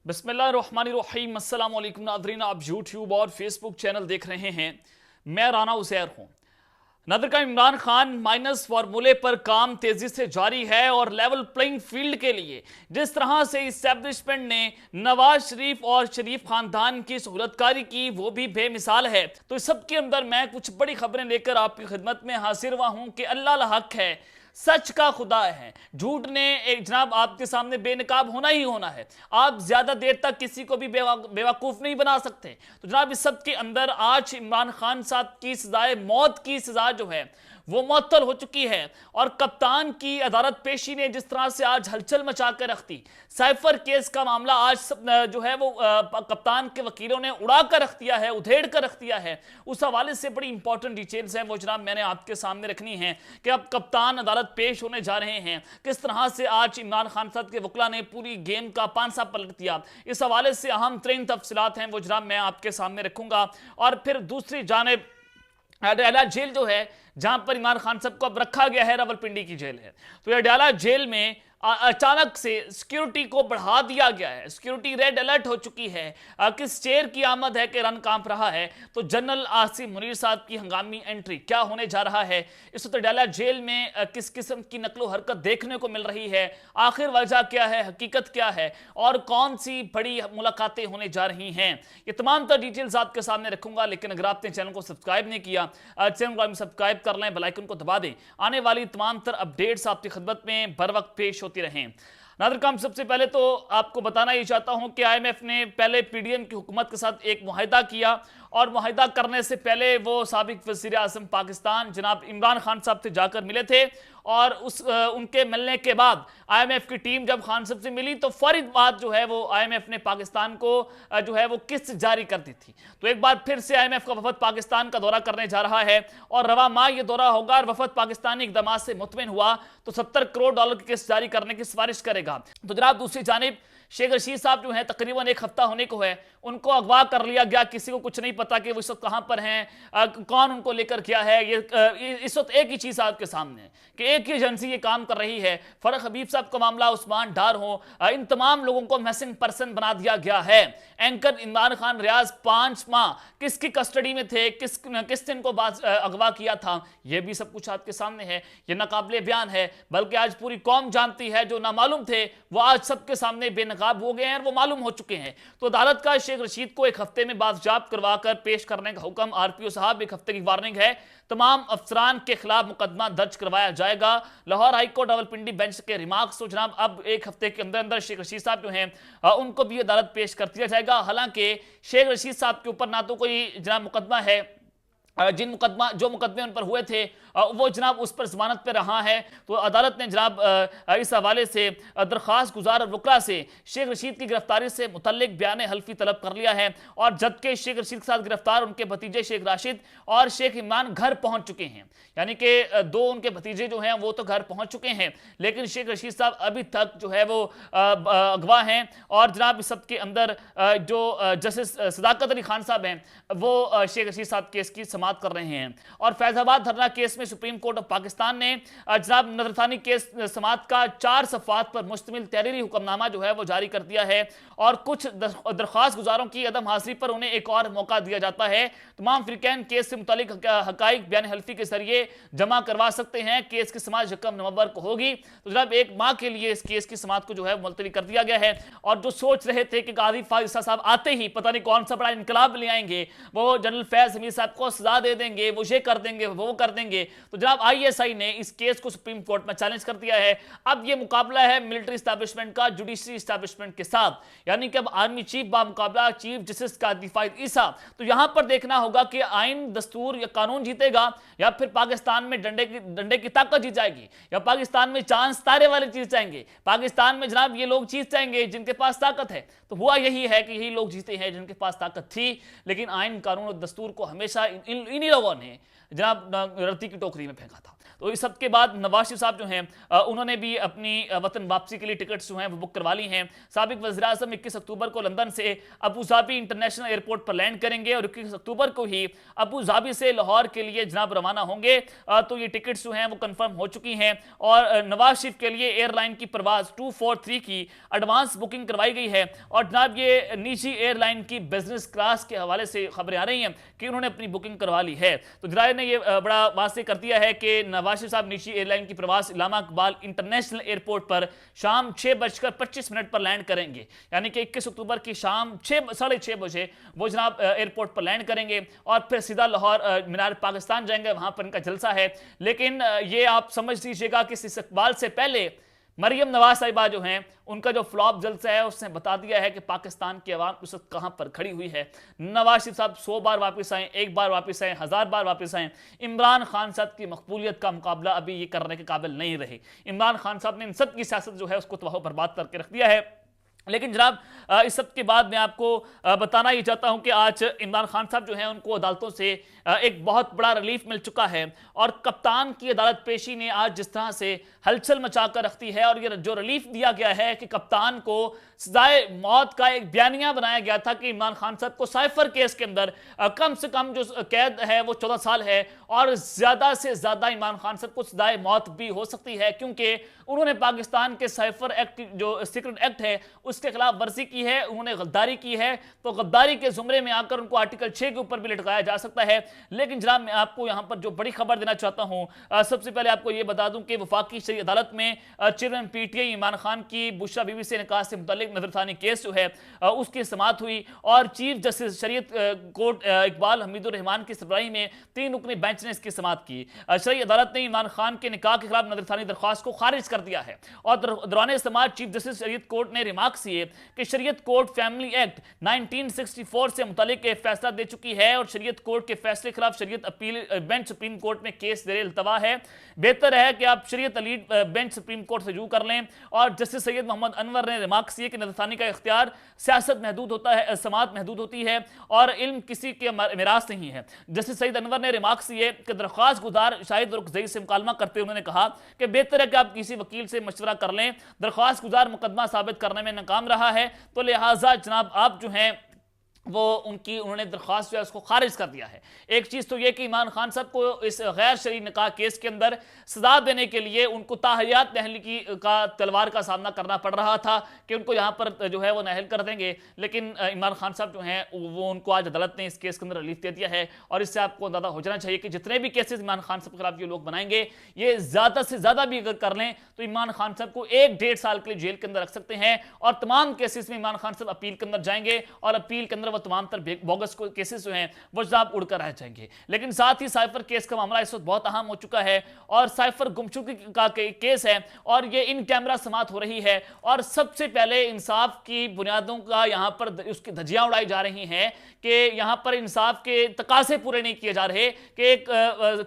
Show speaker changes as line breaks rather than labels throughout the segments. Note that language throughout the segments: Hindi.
बिस्मिल्लाहिर्रहमानिर्रहीम। अस्सलाम वालेकुम नाज़रीन, आप यूट्यूब और फेसबुक चैनल देख रहे हैं। मैं राना उज़ैर हूँ। नाज़रीन का इमरान खान माइनस फार्मूले पर काम तेजी से जारी है और लेवल प्लेइंग फील्ड के लिए जिस तरह से इस्टेब्लिशमेंट ने नवाज शरीफ और शरीफ खानदान की सहूलतकारी की वो भी बेमिसाल है। तो इस सब के अंदर मैं कुछ बड़ी खबरें लेकर आपकी खिदमत में हाजिर हुआ हूँ कि अल्लाह हक है, सच का खुदा है, झूठ ने एक जनाब आपके सामने बेनकाब होना ही होना है। आप ज्यादा देर तक किसी को भी बेवकूफ नहीं बना सकते। तो जनाब इस सब के अंदर आज इमरान खान साहब की सजाए मौत की सजा जो है वो मुअत्तल हो चुकी है और कप्तान की अदालत पेशी ने जिस तरह से आज हलचल मचा कर रख दी। साइफर केस का मामला आज जो है वो कप्तान के वकीलों ने उड़ा कर रख दिया है, उधेड़ कर रख दिया है। उस हवाले से बड़ी इंपॉर्टेंट डिटेल्स हैं वो जनाब मैंने आपके सामने रखनी है कि अब कप्तान अदालत पेश होने जा रहे हैं। किस तरह से आज इमरान खान साहब के वकला ने पूरी गेम का पांसा पलट दिया, इस हवाले से अहम तरीन तफसीलात हैं वो जनाब मैं आपके सामने रखूंगा। और फिर दूसरी जानिब अडयाला जेल जो है जहां पर इमरान खान साहब को अब रखा गया है, रावलपिंडी की जेल है। तो अडयाला जेल में अचानक से सिक्योरिटी को बढ़ा दिया गया है, सिक्योरिटी रेड अलर्ट हो चुकी है। किस चेयर की आमद है कि रन कांप रहा है। तो जनरल आसिफ मुनीर साहब की हंगामी एंट्री क्या होने जा रहा है, इस वक्त अडयाला जेल में किस किस्म की नकलो हरकत देखने को मिल रही है, आखिर वजह क्या है, हकीकत क्या है और कौन सी बड़ी मुलाकातें होने जा रही हैं, ये तमाम तर डिटेल्स आपके सामने रखूंगा। लेकिन अगर आपने चैनल को सब्सक्राइब नहीं किया, चैनल को सब्सक्राइब कर लें, बेल आइकन को दबा दें। आने वाली तमाम तर अपडेट्स आपकी खिदमत में बर वक्त पेश होती रहें। नादर काम सबसे पहले तो आपको बताना ही चाहता हूं कि आईएमएफ ने पहले पीडीएम की हुकूमत के साथ एक मुआहिदा किया और मुआहिदा करने से पहले वो साबिक वज़ीर आज़म पाकिस्तान जनाब इमरान खान साहब से जाकर मिले थे और उनके मिलने के बाद आईएमएफ की टीम जब खान साहब से मिली तो फौरी बात जो है वो आईएमएफ ने पाकिस्तान को जो है वो किस्त जारी कर दी थी। तो एक बार फिर से आईएमएफ का वफद पाकिस्तान का दौरा करने जा रहा है और रवा माह ये दौरा होगा और वफद पाकिस्तानी इक़दामात से मुतमिन हुआ तो $70 करोड़ की किस्त जारी करने की सिफारिश करेगा। तो जनाब दूसरी जानिब शेख रशीद साहब जो हैं तकरीबन एक हफ्ता होने को है, उनको अगवा कर लिया गया। किसी को कुछ नहीं पता कि वो इस वक्त कहाँ पर हैं, कौन उनको लेकर क्या है। ये इस वक्त एक ही चीज़ आपके सामने है कि एक ही एजेंसी ये काम कर रही है। फरक हबीब साहब का मामला, उस्मान डार हो, इन तमाम लोगों को मिसिंग पर्सन बना दिया गया है। एंकर इमरान खान रियाज 5 माह किसकी कस्टडी में थे, किस दिन को अगवा किया था, ये भी सब कुछ आपके सामने है। ये नाकाबिले बयान है, बल्कि आज पूरी कौम जानती है। जो नामालूम थे वो आज सबके सामने बेनकाब हो गए हैं और वो मालूम हो चुके हैं। तो अदालत का शेख रशीद को एक हफ्ते में बाज़ाब्त करवाकर पेश करने का हुक्म। आरपीओ साहब एक हफ्ते की वार्निंग है, तमाम अफसरान के खिलाफ मुकदमा दर्ज करवाया जाएगा। लाहौर हाईकोर्ट रावलपिंडी बेंच के रिमार्क्स तो जनाब अब एक हफ्ते के अंदर अंदर शेख रशीद साहब जो हैं उनको भी अदालत पेश कर दिया जाएगा। हालांकि शेख रशीद साहब के ऊपर ना तो कोई जनाब मुकदमा है, जो मुकदमे उन पर हुए थे वो जनाब उस पर जमानत पर रहा है। तो अदालत ने जनाब इस हवाले से दरख्वास्त गुजार वकला से शेख रशीद की गिरफ्तारी से मुतल्लिक बयान हल्फी तलब कर लिया है और जबकि शेख रशीद के साथ गिरफ्तार उनके भतीजे शेख राशिद और शेख इमरान घर पहुंच चुके हैं, यानी कि 2 उनके भतीजे जो हैं वो तो घर पहुंच चुके हैं, लेकिन शेख रशीद साहब अभी तक जो है वो अगवा हैं। और जनाब इस सब के अंदर जो जस्टिस सदाकत अली खान साहब हैं वो शेख रशीद साहब केस की समाअत कर रहे हैं। और फैजाबाद धरना केस में सुप्रीम कोर्ट ऑफ पाकिस्तान ने जनाब नजरसानी केस समाअत का 4 सफ़ात पर मुश्तमिल तहरीरी हुक्मनामा जो है वो जारी कर दिया है और कुछ दरख्वास्त गुजारों की अदम हाजिरी पर उन्हें एक और मौका दिया जाता है। तमाम फ्रीकैन केस से मुतालिक हकाइक बयान हल्फी के जरिए जमा करवा सकते हैं। केस की समाअत 1 नवंबर को होगी। तो जनाब 1 माह के लिए इस केस की समाअत को जो है मुलतवी कर दिया गया है। और जो सोच रहे थे कि काजी फाजिल साहब आते ही पता नहीं कौन सा बड़ा इनकलाब ले आएंगे, वो जनरल फैज हमीद साहब को सजा दे देंगे, वो ये कर देंगे, वो कर देंगे, तो जनाब आईएसआई ने इस केस को सुप्रीम कोर्ट में चैलेंज कर दिया है। अब ये मुकाबला है मिलिट्री एस्टैब्लिशमेंट का जुडिशरी एस्टैब्लिशमेंट के साथ, यानी कि अब आर्मी चीफ बा मुकाबला चीफ जस्टिस कादी फाइद ईसा। तो यहां पर देखना होगा कि आइन, दस्तूर या कानून जीतेगा या फिर पाकिस्तान में डंडे की ताकत जीत जाएगी, या पाकिस्तान में चांद तारे वाले जीत जाएंगे, पाकिस्तान में जनाब ये लोग जीत जाएंगे जिनके पास ताकत है। तो हुआ यही है कि यही लोग जीते हैं जिनके पास ताकत थी, लेकिन आइन, कानून और दस्तूर को हमेशा इन इन्हीं लोगों ने जनाब रत्ती की टोकरी में फेंका था। तो इस सब के बाद नवाज शरीफ साहब जो हैं उन्होंने भी अपनी वतन वापसी के लिए टिकट्स जो हैं वो बुक करवा ली हैं। साबिक वज़ीर आज़म 21 अक्टूबर को लंदन से अबू धाबी इंटरनेशनल एयरपोर्ट पर लैंड करेंगे और 21 अक्टूबर को ही अबू धाबी से लाहौर के लिए जनाब रवाना होंगे। तो ये टिकट्स जो हैं वो कंफर्म हो चुकी हैं और नवाज शरीफ के लिए एयरलाइन की परवाज 243 की एडवांस बुकिंग करवाई गई है। और जनाब ये निजी एयरलाइन की बिजनेस क्लास के हवाले से खबरें आ रही हैं कि उन्होंने अपनी बुकिंग करवा ली है। तो जराये ने ये बड़ा वाज़ेह कर दिया है कि नवाज शरीफ साहब निजी एयरलाइन की प्रवास इलामा इकबाल इंटरनेशनल एयरपोर्ट पर शाम 6:25 पर लैंड करेंगे। यानी कि 21 अक्टूबर की शाम 6:30 बजे वो जनाब एयरपोर्ट पर लैंड करेंगे और फिर सीधा लाहौर मीनार पाकिस्तान जाएंगे, वहां पर इनका जलसा है। लेकिन ये आप समझ लीजिएगा कि इस इकबाल से पहले मरियम नवाज साहिबा जो हैं उनका जो फ्लॉप जलसा है उसने बता दिया है कि पाकिस्तान की आवाम उस वक्त कहां पर खड़ी हुई है। नवाज शरीफ साहब 100 बार वापस आए, 1 बार वापस आए, 1000 बार वापस आए, इमरान खान साहब की मकबूलियत का मुकाबला अभी ये करने के काबिल नहीं रहे। इमरान खान साहब ने इन सब की सियासत जो है उसको तबाह बर्बाद करके रख दिया है। लेकिन जनाब इस सब के बाद मैं आपको बताना ही चाहता हूं कि आज इमरान खान साहब जो हैं उनको अदालतों से एक बहुत बड़ा रिलीफ मिल चुका है और कप्तान की अदालत पेशी ने आज जिस तरह से हलचल मचाकर रखती है और ये जो रिलीफ दिया गया है कि कप्तान को सजाए मौत का एक बयानिया बनाया गया था कि इमरान खान साहब को साइफर केस के अंदर कम से कम जो कैद है वो 14 साल है और ज्यादा से ज्यादा इमरान खान साहब को सजाए मौत भी हो सकती है क्योंकि उन्होंने पाकिस्तान के साइफर एक्ट जो सीक्रेट एक्ट है उसके खिलाफ वर्जी की है, उन्होंने गद्दारी की है। तो गद्दारी के जुमरे में आकर उनको आर्टिकल 6 के ऊपर भी लटकाया जा सकता है। लेकिन जनाब मैं आपको यहां पर जो बड़ी खबर देना चाहता हूं, सबसे पहले आपको यह बता दूं कि वफाकी शरी अदालत में चेयरमैन पीटीआई इमरान खान की बुशरा बीबी से निकाह से मुताल्लिक नजरसानी केस जो है उसकी समाअत हुई और चीफ जस्टिस शरीयत कोर्ट इकबाल हमीदुर रहमान की सरबराही में 3 रुकनी बेंच ने इसकी समाअत की। शरी अदालत ने इमरान खान के निकाह के खिलाफ नजरसानी दरख्वास्त को खारिज कर दिया है और दौरान समाअत चीफ जस्टिस शरीयत कोर्ट ने रिमार्क्स किए कि शरीयत कोर्ट फैमिली एक्ट 1964 से मुतालिक फैसला दे चुकी है और शरीयत कोर्ट के फैसले के खिलाफ शरीयत अपील बेंच सुप्रीम कोर्ट में केस दे इल्तवा है। बेहतर है कि आप शरीयत अलीड बेंच सुप्रीम कोर्ट से रुजू कर लें। और जस्टिस सैयद मोहम्मद अनवर ने रिमार्क्स किए कि नजरसानी का इख्तियार सियासत महदूद होता है, समाअत महदूद होती है और इल्म किसी के मिरास नहीं है। जस्टिस सैयद अनवर ने रिमार्क्स किए कि दरख्वास्त गुजार शाहिद रुखजई से मुकालमा करते हुए उन्होंने कहा कि बेहतर है कि आप किसी वकील से मशवरा कर लें। दरख्वास्त गुजार मुकदमा साबित करने में नाकाम रहा है तो लिहाजा जनाब आप जो हैं वो उन्होंने दरख्वास्त जो है उसको खारिज कर दिया है। एक चीज तो यह कि इमरान खान साहब को इस गैर शरई निकाह केस के अंदर सजा देने के लिए उनको ताहयात नहल की का तलवार का सामना करना पड़ रहा था कि उनको यहाँ पर जो है वो नहल कर देंगे। लेकिन इमरान खान साहब जो हैं वो उनको आज अदालत ने इस केस के अंदर रिलीफ दे दिया है और इससे आपको अंदाजा हो जाना चाहिए कि जितने भी केसेस इमरान खान साहब के खिलाफ ये लोग बनाएंगे ये ज्यादा से ज्यादा भी अगर कर लें तो इमरान खान साहब को 1-1.5 साल के लिए जेल के अंदर रख सकते हैं और तमाम केसेस में इमरान खान साहब अपील के अंदर जाएंगे और अपील के अंदर वो तमाम तर बोगस केसेस जो हैं वो जनाब उड़कर रह जाएंगे। लेकिन साथ ही साइफर केस का मामला इस वक्त बहुत अहम हो चुका है और साइफर गुमशुदगी का केस है और ये इन कैमरा समाअत हो रही है और सबसे पहले इंसाफ की बुनियादों का यहां पर उसकी धज्जियां उड़ाई जा रही हैं कि यहां पर इंसाफ के तकाजे पूरे नहीं किए जा रहे कि एक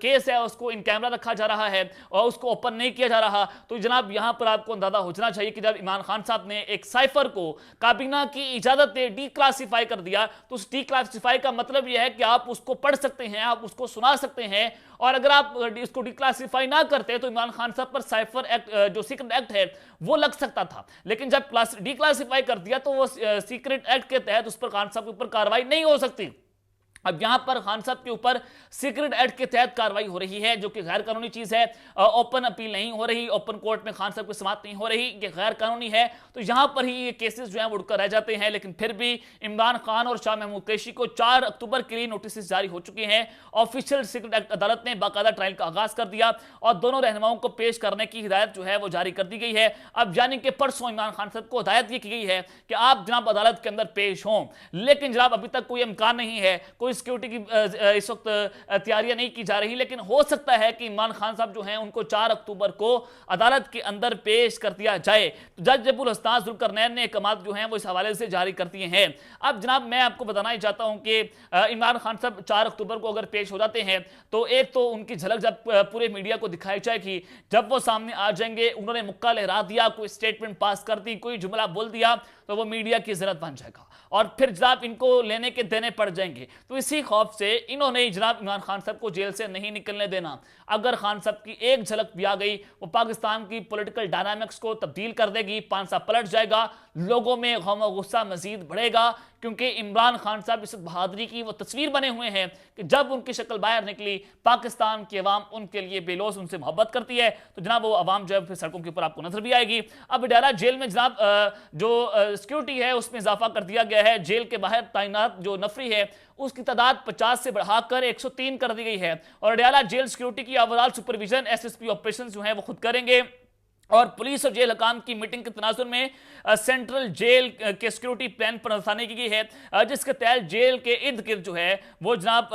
केस है उसको इन कैमरा रखा जा रहा है और उसको ओपन नहीं किया जा रहा। तो जनाब यहां पर आपको अंदाजा हो जाना चाहिए कि जब इमरान खान साहब ने एक साइफर को काबीना की इजाजत से डीक्लासिफाई कर दिया तो उस डीक्लासिफाई का मतलब यह है कि आप उसको पढ़ सकते हैं, आप उसको सुना सकते हैं और अगर आप इसको डीक्लासिफाई ना करते तो इमरान खान साहब पर साइफर एक्ट जो सीक्रेट एक्ट है वो लग सकता था। लेकिन जब डीक्लासिफाई कर दिया तो वो सीक्रेट एक्ट के तहत उस पर खान साहब के ऊपर कार्रवाई नहीं हो सकती। अब यहां पर खान साहब के ऊपर सीक्रेट एक्ट के तहत कार्रवाई हो रही है जो कि गैर कानूनी चीज है। ओपन अपील नहीं हो रही, ओपन कोर्ट में खान साहब की समाअत नहीं हो रही, ये गैर कानूनी है। तो यहां पर ही ये केसेस जो हैं वो उड़कर रह जाते हैं। लेकिन फिर भी इमरान खान और शाह महमूद कुरैशी को 4 अक्टूबर के लिए नोटिस जारी हो चुके हैं। ऑफिशियल सीक्रेट एक्ट अदालत ने बाकायदा ट्रायल का आगाज कर दिया और दोनों रहनुमाओं को पेश करने की हिदायत जो है वो जारी कर दी गई है। अब यानी कि परसों इमरान खान साहब को हिदायत ये की गई है कि आप जनाब अदालत के अंदर पेश हों। लेकिन जनाब अभी तक कोई इम्कान नहीं है, कोई सिक्योरिटी की इस वक्त तैयारियां नहीं की जा रही। लेकिन हो सकता है कि इमरान खान साहब जो हैं उनको 4 अक्टूबर को अदालत के अंदर पेश कर दिया जाए। तो जज अबुल हसन जुल्करनैन ने अहकाम जो हैं वो इस हवाले से जारी कर दिए हैं। अब जनाब मैं आपको बताना ही चाहता हूं कि इमरान खान साहब 4 अक्टूबर को अगर पेश हो जाते हैं तो एक तो उनकी झलक जब पूरे मीडिया को दिखाई जाएगी, जब वो सामने आ जाएंगे, उन्होंने मुक्का लहरा दिया, कोई स्टेटमेंट पास कर दी, कोई जुमला बोल दिया तो वो मीडिया की जरूरत बन जाएगा और फिर जनाब इनको लेने के देने पड़ जाएंगे। तो इसी खौफ से इन्होंने जनाब इमरान खान साहब को जेल से नहीं निकलने देना। अगर खान साहब की एक झलक भी आ गई वो पाकिस्तान की पॉलिटिकल डायनामिक्स को तब्दील कर देगी, पांसा पलट जाएगा, लोगों में गम और गुस्सा मजीद बढ़ेगा, क्योंकि इमरान खान साहब इस बहादुरी की वो तस्वीर बने हुए हैं कि जब उनकी शक्ल बाहर निकली पाकिस्तान की अवाम उनके लिए बेलोस उनसे मोहब्बत करती है, तो जनाब वो अवाम जो है फिर सड़कों के ऊपर आपको नजर भी आएगी। अब अडयाला जेल में जनाब जो सिक्योरिटी है उसमें इजाफा कर दिया गया है। जेल के बाहर तैनात जो नफरी है उसकी तादाद 50 से बढ़ाकर 103 कर दी गई है और अडयाला जेल सिक्योरिटी की ओवरऑल सुपरविजन एसएसपी ऑपरेशन जो है वो खुद करेंगे और पुलिस और जेल हकाम की मीटिंग के तनाजुर में सेंट्रल जेल के सिक्योरिटी प्लान पर रसानी की गई है, जिसके तहत जेल के इर्द गिर्द जो है वो जनाब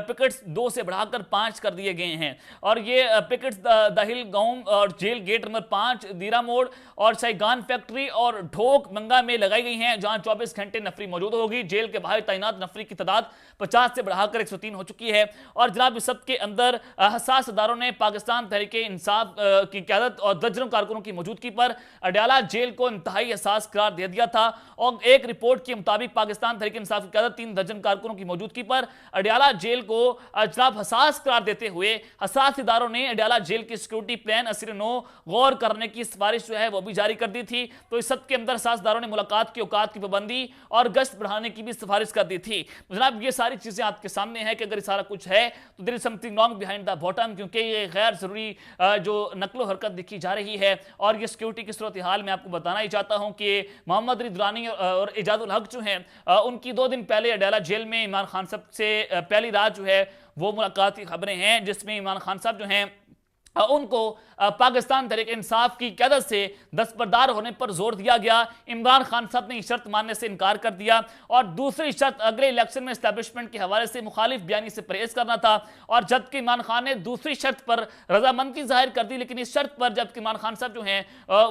पिकेट्स 2 से बढ़ाकर 5 कर दिए गए हैं और ये पिकेट्स दाहिल गांव और जेल गेट नंबर 5 दीरा मोड़ और सैगान फैक्ट्री और ढोक मंगा में लगाई गई हैं, जहां 24 घंटे नफरी मौजूद होगी। जेल के बाहर तैनात नफरी की तादाद 50 से बढ़ाकर 103 हो चुकी है और जनाब इस सब के अंदर हसास अदारों ने पाकिस्तान तहरीके इंसाफ की क़यादत और दर्जनों कारकुनों की मौजूदगी पर अडयाला जेल को इंतहाई हसास करार दे दिया था और एक रिपोर्ट के मुताबिक पाकिस्तान तहरीक इंसाफ की क़यादत 3 दर्जन कारकुनों की मौजूदगी पर अडयाला जेल को जनाब हसास करार देते हुए हसास इदारों ने अडयाला जेल की सिक्योरिटी प्लान असर नो गौर करने की सिफारिश जो है वो भी जारी कर दी थी। तो इस सब के अंदर हसास इदारों ने मुलाकात की औकात की पाबंदी और गश्त बढ़ाने की भी सिफारिश कर दी थी। तो जनाब ये सारी चीजें आपके सामने है कि अगर सारा कुछ है तो there is something wrong behind the bottom, क्योंकि ये गैर जरूरी जो नकलो हरकत दिखी जा रही है और ये सिक्योरिटी की सूरत हाल मैं आपको बताना ही चाहता हूं कि मोहम्मद रिदवानी और इजाजुल हक जो हैं उनकी 2 दिन पहले अडयाला जेल में इमरान खान साहब से पहली रात जो है वो मुलाकात की खबरें हैं, जिसमें इमरान खान साहब जो हैं उनको पाकिस्तान तहरीक इंसाफ की क़यादत से दस्तबरदार होने पर जोर दिया गया। इमरान खान साहब ने शर्त मानने से इनकार कर दिया और दूसरी शर्त अगले इलेक्शन में एस्टैब्लिशमेंट के हवाले से मुखालिफ बयानी से परहेज करना था और जबकि इमरान खान ने दूसरी शर्त पर रजामंदी जाहिर कर दी, लेकिन इस शर्त पर जबकि इमरान खान साहब जो हैं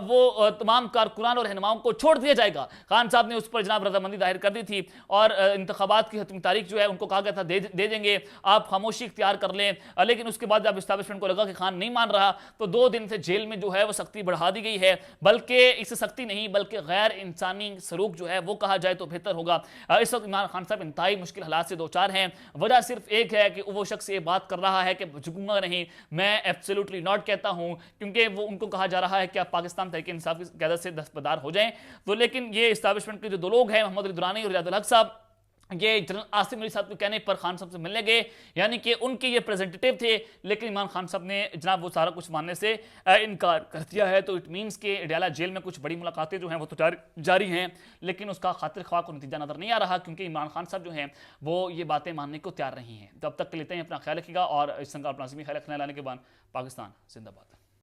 वो तमाम कारकुनान और रहनुमाओं को छोड़ दिया जाएगा, खान साहब ने उस पर जनाब रजामंदी जाहिर कर दी थी और इंतखाबात की हतमी तारीख जो है उनको कहा गया था दे देंगे, आप खामोशी इख्तियार कर लें, लेकिन उसके बाद जब एस्टैब्लिशमेंट को लगा कि खान नहीं मान रहा तो 2 दिन से जेल में जो है वो सख्ती बढ़ा दी गई है, बल्कि इसे सख्ती नहीं बल्कि गैर इंसानी सलूक जो है वो कहा जाए तो बेहतर होगा। इस वक्त इमरान खान साहब इंतहाई मुश्किल हालात से 2-4 हैं। वजह सिर्फ एक है कि वो शख्स ये बात कर रहा है कि झुकूंगा नहीं, मैं एब्सोल्युटली नॉट कहता हूं, क्योंकि वो उनको कहा जा रहा है कि आप पाकिस्तान तहरीक इंसाफ की क़यादत से दस्तबरदार हो जाएं। तो लेकिन ये एस्टैब्लिशमेंट के जो 2 लोग हैं मोहम्मद रिदवानी और इजाजुल हक साहब, ये जनरल आसिम अली साहब के कहने पर खान साहब से मिलने गए, यानी कि उनके ये रिप्रेजेंटेटिव थे, लेकिन इमरान खान साहब ने जनाब वो सारा कुछ मानने से इनकार कर दिया है। तो इट मीन्स के अडयाला जेल में कुछ बड़ी मुलाकातें जो हैं वो तो जारी हैं, लेकिन उसका खातिर ख्वाह को नतीजा नजर नहीं आ रहा, क्योंकि इमरान खान साहब जो हैं वो ये बातें मानने को तैयार नहीं हैं। तब तक के लेते हैं अपना ख्याल रखिएगा और इस संग अपना ख्याल रखने लाने के बाद पाकिस्तान जिंदाबाद।